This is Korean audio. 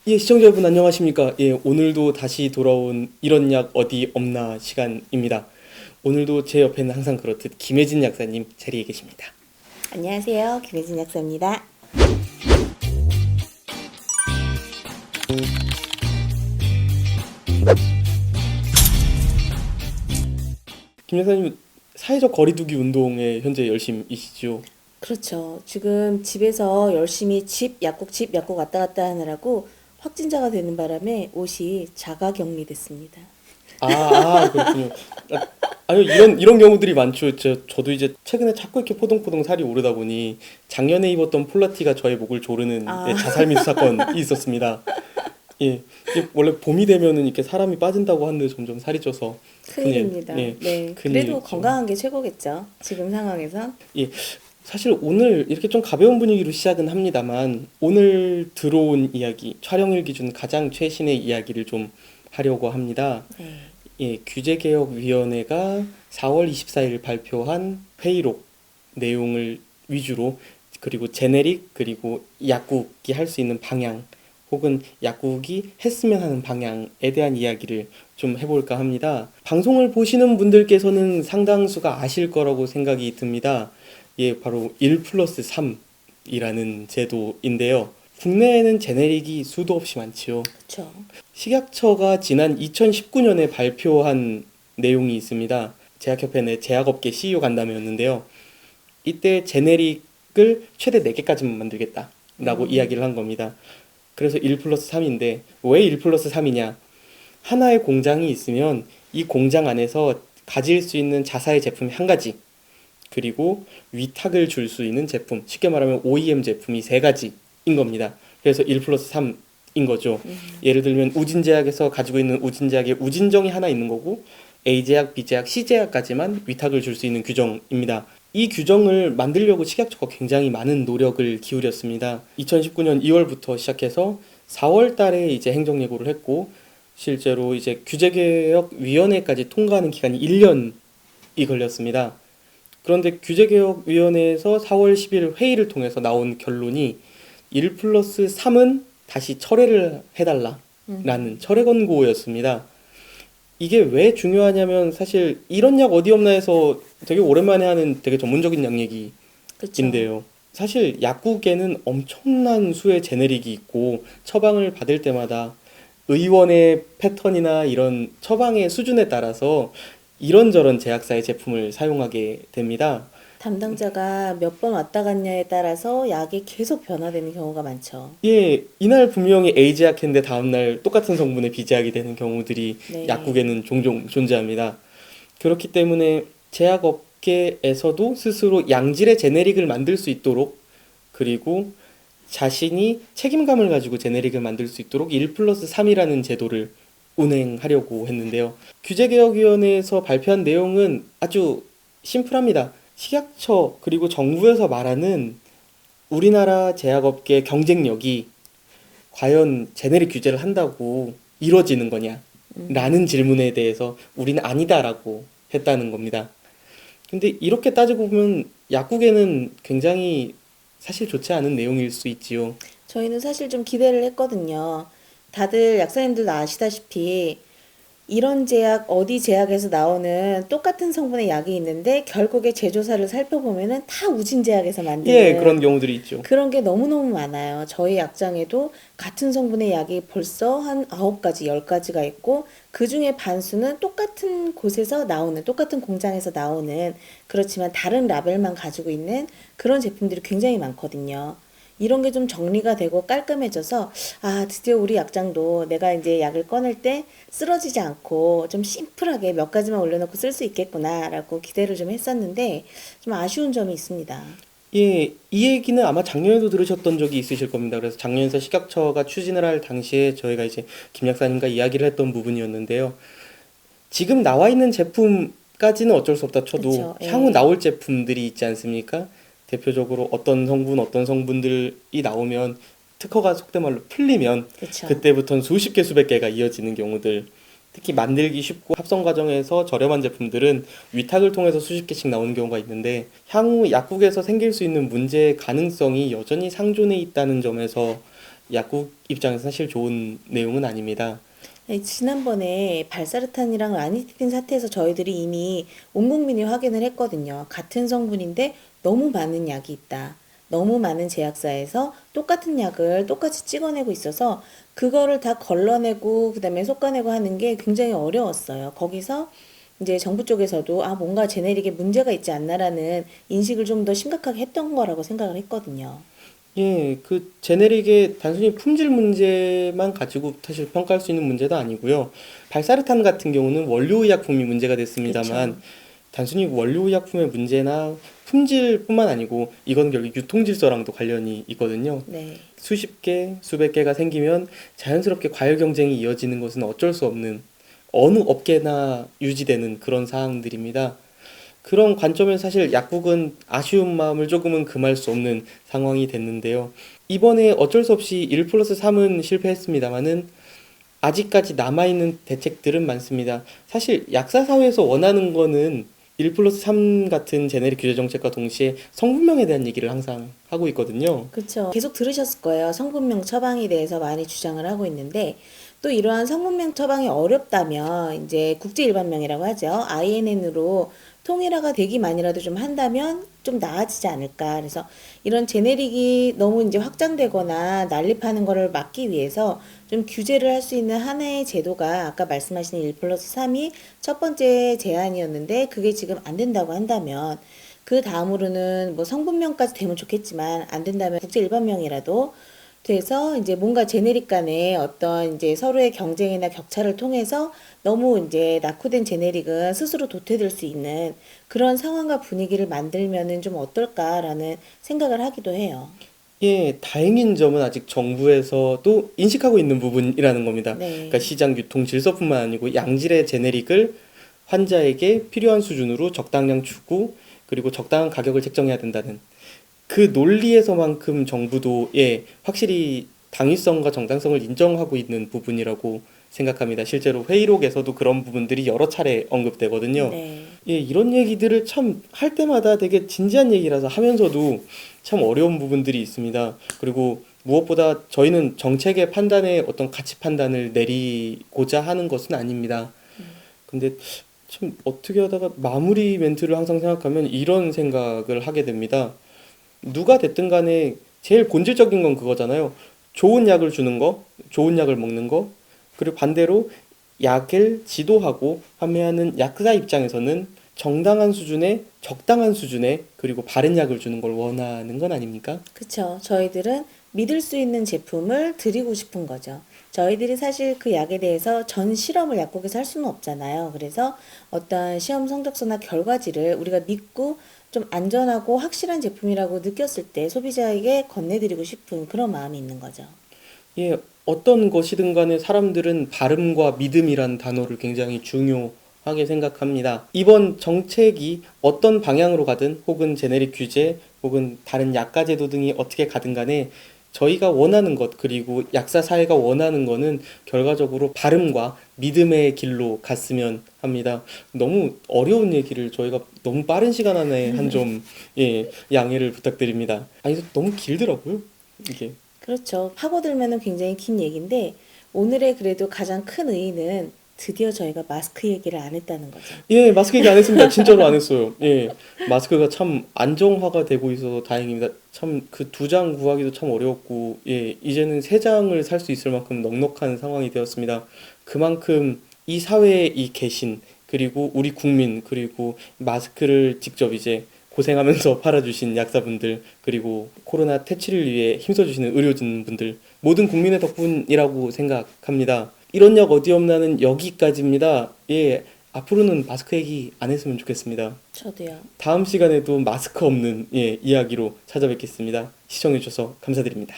예, 시청자 여러분 안녕하십니까? 예, 오늘도 다시 돌아온 이런 약 어디 없나 시간입니다. 오늘도 제 옆에는 항상 그렇듯 김혜진 약사님 자리에 계십니다. 안녕하세요. 김혜진 약사입니다. 김 약사님 사회적 거리두기 운동에 현재 열심이시죠? 그렇죠. 지금 집에서 열심히 집 약국 왔다 갔다 하느라고 확진자가 되는 바람에 옷이 자가격리됐습니다. 그렇군요. 아니요, 이런 경우들이 많죠. 저도 이제 최근에 자꾸 이렇게 포동포동 살이 오르다 보니 작년에 입었던 폴라티가 저의 목을 조르는 아, 예, 자살미수 사건이 있었습니다. 예, 이게 원래 봄이 되면은 이렇게 사람이 빠진다고 하는데 점점 살이 쪄서 큰일입니다. 예, 네. 그래도 큰일이죠. 건강한 게 최고겠죠. 지금 상황에선. 예, 사실 오늘 이렇게 좀 가벼운 분위기로 시작은 합니다만 오늘 들어온 이야기, 촬영일 기준 가장 최신의 이야기를 좀 하려고 합니다. 네. 예, 규제개혁위원회가 4월 24일 발표한 회의록 내용을 위주로 그리고 제네릭 그리고 약국이 할 수 있는 방향 혹은 약국이 했으면 하는 방향에 대한 이야기를 좀 해볼까 합니다. 방송을 보시는 분들께서는 상당수가 아실 거라고 생각이 듭니다. 예, 바로 1 플러스 3이라는 제도인데요. 국내에는 제네릭이 수도 없이 많지요. 그렇죠. 식약처가 지난 2019년에 발표한 내용이 있습니다. 제약협회 내 제약업계 CEO 간담회였는데요. 이때 제네릭을 최대 4개까지만 만들겠다라고 이야기를 한 겁니다. 그래서 1 플러스 3인데 왜 1 플러스 3이냐? 하나의 공장이 있으면 이 공장 안에서 가질 수 있는 자사의 제품이 한 가지, 그리고 위탁을 줄 수 있는 제품, 쉽게 말하면 OEM 제품이 3가지인 겁니다. 그래서 1 플러스 3인 거죠. 예를 들면 우진제약에서 가지고 있는 우진제약에 우진정이 하나 있는 거고 A제약, B제약, C제약까지만 위탁을 줄 수 있는 규정입니다. 이 규정을 만들려고 식약처가 굉장히 많은 노력을 기울였습니다. 2019년 2월부터 시작해서 4월 달에 이제 행정예고를 했고 실제로 이제 규제개혁위원회까지 통과하는 기간이 1년이 걸렸습니다. 그런데 규제개혁위원회에서 4월 10일 회의를 통해서 나온 결론이 1 플러스 3은 다시 철회를 해달라라는 철회 권고였습니다. 이게 왜 중요하냐면 사실 이런 약 어디 없나 해서 되게 오랜만에 하는 되게 전문적인 약 그렇죠. 얘기인데요. 사실 약국에는 엄청난 수의 제네릭이 있고 처방을 받을 때마다 의원의 패턴이나 이런 처방의 수준에 따라서 이런저런 제약사의 제품을 사용하게 됩니다. 담당자가 몇 번 왔다 갔냐에 따라서 약이 계속 변화되는 경우가 많죠. 예, 이날 분명히 A제약했는데 다음날 똑같은 성분의 B제약이 되는 경우들이 네. 약국에는 종종 존재합니다. 그렇기 때문에 제약업계에서도 스스로 양질의 제네릭을 만들 수 있도록 그리고 자신이 책임감을 가지고 제네릭을 만들 수 있도록 1 플러스 3이라는 제도를 운행하려고 했는데요. 규제개혁위원회에서 발표한 내용은 아주 심플합니다. 식약처 그리고 정부에서 말하는 우리나라 제약업계 경쟁력이 과연 제네릭 규제를 한다고 이루어지는 거냐? 라는 질문에 대해서 우리는 아니다라고 했다는 겁니다. 근데 이렇게 따지고 보면 약국에는 굉장히 사실 좋지 않은 내용일 수 있지요. 저희는 사실 좀 기대를 했거든요. 다들 약사님들도 아시다시피 이런 제약, 어디 제약에서 나오는 똑같은 성분의 약이 있는데 결국에 제조사를 살펴보면은 다 우진 제약에서 예, 만드는 그런 경우들이 있죠. 그런 게 너무너무 많아요. 저희 약장에도 같은 성분의 약이 벌써 한 9가지, 10가지가 있고 그 중에 반수는 똑같은 곳에서 나오는, 똑같은 공장에서 나오는 그렇지만 다른 라벨만 가지고 있는 그런 제품들이 굉장히 많거든요. 이런 게 좀 정리가 되고 깔끔해져서 아, 드디어 우리 약장도 내가 이제 약을 꺼낼 때 쓰러지지 않고 좀 심플하게 몇 가지만 올려놓고 쓸 수 있겠구나라고 기대를 좀 했었는데 좀 아쉬운 점이 있습니다. 예, 이 얘기는 아마 작년에도 들으셨던 적이 있으실 겁니다. 그래서 작년에 식약처가 추진을 할 당시에 저희가 이제 김 약사님과 이야기를 했던 부분이었는데요. 지금 나와 있는 제품까지는 어쩔 수 없다 쳐도 그쵸, 향후 예. 나올 제품들이 있지 않습니까? 대표적으로 어떤 성분, 어떤 성분들이 나오면 특허가 속된 말로 풀리면 그쵸. 그때부터는 수십 개, 수백 개가 이어지는 경우들. 특히 만들기 쉽고 합성 과정에서 저렴한 제품들은 위탁을 통해서 수십 개씩 나오는 경우가 있는데 향후 약국에서 생길 수 있는 문제의 가능성이 여전히 상존해 있다는 점에서 약국 입장에서 사실 좋은 내용은 아닙니다. 네, 지난번에 발사르탄이랑 라니티딘 사태에서 저희들이 이미 온 국민이 확인을 했거든요. 같은 성분인데 너무 많은 약이 있다. 너무 많은 제약사에서 똑같은 약을 똑같이 찍어내고 있어서 그거를 다 걸러내고 그다음에 솎아내고 하는 게 굉장히 어려웠어요. 거기서 이제 정부 쪽에서도 뭔가 제네릭에 문제가 있지 않나라는 인식을 좀 더 심각하게 했던 거라고 생각을 했거든요. 예, 그 제네릭의 단순히 품질 문제만 가지고 사실 평가할 수 있는 문제도 아니고요. 발사르탄 같은 경우는 원료의약품이 문제가 그쵸. 됐습니다만 단순히 원료의약품의 문제나 품질뿐만 아니고 이건 결국 유통질서랑도 관련이 있거든요. 네. 수십 개, 수백 개가 생기면 자연스럽게 과열 경쟁이 이어지는 것은 어쩔 수 없는 어느 업계나 유지되는 그런 사항들입니다. 그런 관점에서 사실 약국은 아쉬운 마음을 조금은 금할 수 없는 상황이 됐는데요. 이번에 어쩔 수 없이 1 플러스 3은 실패했습니다만은 아직까지 남아있는 대책들은 많습니다. 사실 약사사회에서 원하는 거는 1 플러스 3 같은 제네릭 규제 정책과 동시에 성분명에 대한 얘기를 항상 하고 있거든요. 그렇죠. 계속 들으셨을 거예요. 성분명 처방에 대해서 많이 주장을 하고 있는데 또 이러한 성분명 처방이 어렵다면 이제 국제일반명이라고 하죠. INN으로 통일화가 되기만이라도 좀 한다면 좀 나아지지 않을까. 그래서 이런 제네릭이 너무 이제 확장되거나 난립하는 거를 막기 위해서 좀 규제를 할 수 있는 하나의 제도가 아까 말씀하신 1 플러스 3이 첫 번째 제안이었는데 그게 지금 안 된다고 한다면 그 다음으로는 뭐 성분명까지 되면 좋겠지만 안 된다면 국제 일반명이라도 돼서 이제 뭔가 제네릭 간의 어떤 이제 서로의 경쟁이나 격차를 통해서 너무 이제 낙후된 제네릭은 스스로 도태될 수 있는 그런 상황과 분위기를 만들면은 좀 어떨까라는 생각을 하기도 해요. 예, 다행인 점은 아직 정부에서도 인식하고 있는 부분이라는 겁니다. 그러니까 네. 시장 유통 질서뿐만 아니고 양질의 제네릭을 환자에게 필요한 수준으로 적당량 주고 그리고 적당한 가격을 책정해야 된다는 그 논리에서만큼 정부도 확실히 당위성과 정당성을 인정하고 있는 부분이라고 생각합니다. 실제로 회의록에서도 그런 부분들이 여러 차례 언급되거든요. 네. 예, 이런 얘기들을 참 할 때마다 되게 진지한 얘기라서 하면서도 참 어려운 부분들이 있습니다. 그리고 무엇보다 저희는 정책의 판단에 어떤 가치 판단을 내리고자 하는 것은 아닙니다. 근데 참 어떻게 하다가 마무리 멘트를 항상 생각하면 이런 생각을 하게 됩니다. 누가 됐든 간에 제일 본질적인 건 그거잖아요. 좋은 약을 주는 거, 좋은 약을 먹는 거, 그리고 반대로 약을 지도하고 판매하는 약사 입장에서는 정당한 수준의, 적당한 수준의, 그리고 바른 약을 주는 걸 원하는 건 아닙니까? 그쵸. 저희들은 믿을 수 있는 제품을 드리고 싶은 거죠. 저희들이 사실 그 약에 대해서 전 실험을 약국에서 할 수는 없잖아요. 그래서 어떤 시험 성적서나 결과지를 우리가 믿고 좀 안전하고 확실한 제품이라고 느꼈을 때 소비자에게 건네드리고 싶은 그런 마음이 있는 거죠. 예, 어떤 것이든 간에 사람들은 발음과 믿음이란 단어를 굉장히 중요하게 생각합니다. 이번 정책이 어떤 방향으로 가든 혹은 제네릭 규제 혹은 다른 약가 제도 등이 어떻게 가든 간에 저희가 원하는 것 그리고 약사 사회가 원하는 거는 결과적으로 발음과 믿음의 길로 갔으면 합니다. 너무 어려운 얘기를 저희가 너무 빠른 시간 안에 한 점 양해를 부탁드립니다. 아니 너무 길더라고요. 이게. 그렇죠. 파고들면은 굉장히 긴 얘기인데 오늘의 그래도 가장 큰 의의는 드디어 저희가 마스크 얘기를 안 했다는 거죠. 예, 마스크 얘기 안 했습니다. 진짜로 안 했어요. 예, 마스크가 참 안정화가 되고 있어서 다행입니다. 참 그 2장 구하기도 참 어려웠고, 이제는 3장을 살 수 있을 만큼 넉넉한 상황이 되었습니다. 그만큼 이 사회의 이 개신, 그리고 우리 국민, 그리고 마스크를 직접 이제 고생하면서 팔아주신 약사분들, 그리고 코로나 퇴치를 위해 힘써주시는 의료진분들, 모든 국민의 덕분이라고 생각합니다. 이런 약 어디 없나는 여기까지입니다. 예, 앞으로는 마스크 얘기 안 했으면 좋겠습니다. 저도요. 다음 시간에도 마스크 없는 이야기로 찾아뵙겠습니다. 시청해주셔서 감사드립니다.